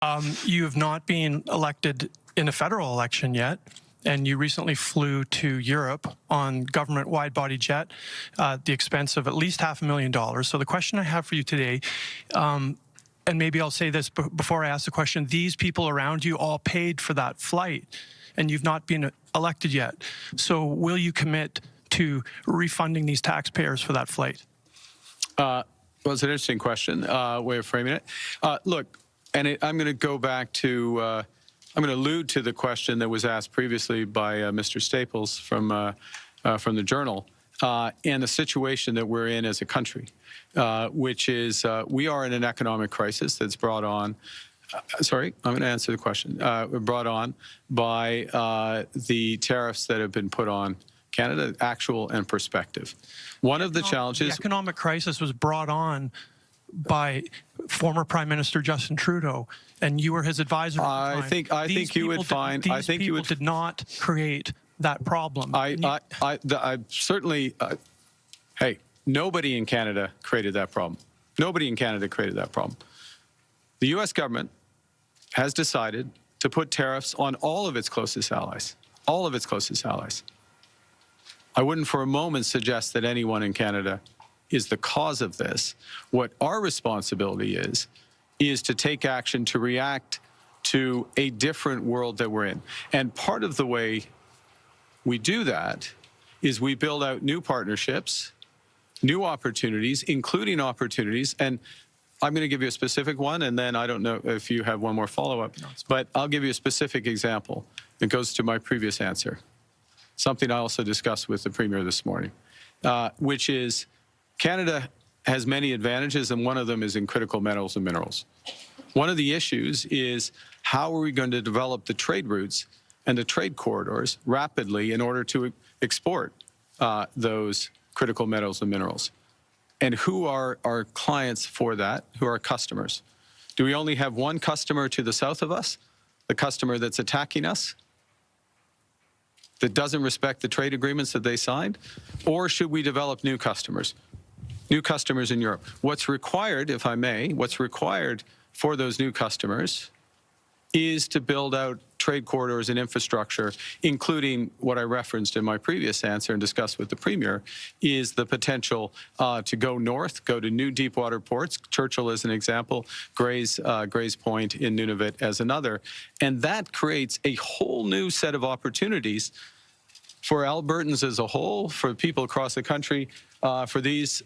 You have not been elected in a federal election yet, and you recently flew to Europe on government wide-body jet at the expense of at least $500,000. So the question I have for you today, and maybe I'll say this before I ask the question, these people around you all paid for that flight, and you've not been elected yet. So will you commit to refunding these taxpayers for that flight? Well, it's an interesting question, way of framing it. Look, and I'm going to go back to, I'm going to allude to the question that was asked previously by Mr. Staples from the Journal, and the situation that we're in as a country, which is we are in an economic crisis that's brought on, sorry, I'm going to answer the question, brought on by the tariffs that have been put on Canada, actual and prospective. One of the challenges... The economic crisis was brought on by former Prime Minister Justin Trudeau, and you were his advisor at the time. I think you would find... These people did not create that problem. I certainly... hey, nobody in Canada created that problem. Nobody in Canada created that problem. The U.S. government has decided to put tariffs on all of its closest allies. All of its closest allies. I wouldn't for a moment suggest that anyone in Canada is the cause of this. What our responsibility is to take action to react to a different world that we're in. And part of the way we do that is we build out new partnerships, new opportunities, including opportunities. And I'm going to give you a specific one, and then I don't know if you have one more follow-up, but I'll give you a specific example that goes to my previous answer, something I also discussed with the Premier this morning, which is Canada has many advantages, and one of them is in critical metals and minerals. One of the issues is how are we going to develop the trade routes and the trade corridors rapidly in order to export those critical metals and minerals? And who are our clients for that? Who are our customers? Do we only have one customer to the south of us, the customer that's attacking us, that doesn't respect the trade agreements that they signed? Or should we develop new customers in Europe? What's required, if I may, what's required for those new customers is to build out trade corridors and infrastructure, including what I referenced in my previous answer and discussed with the Premier, is the potential to go north, go to new deepwater ports, Churchill as an example, Gray's Point in Nunavut as another. And that creates a whole new set of opportunities for Albertans as a whole, for people across the country, for these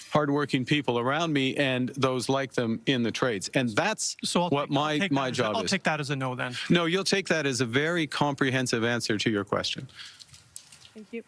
hardworking people around me and those like them in the trades. And that's what my job is. I'll take that as a no then. No, you'll take that as a very comprehensive answer to your question. Thank you.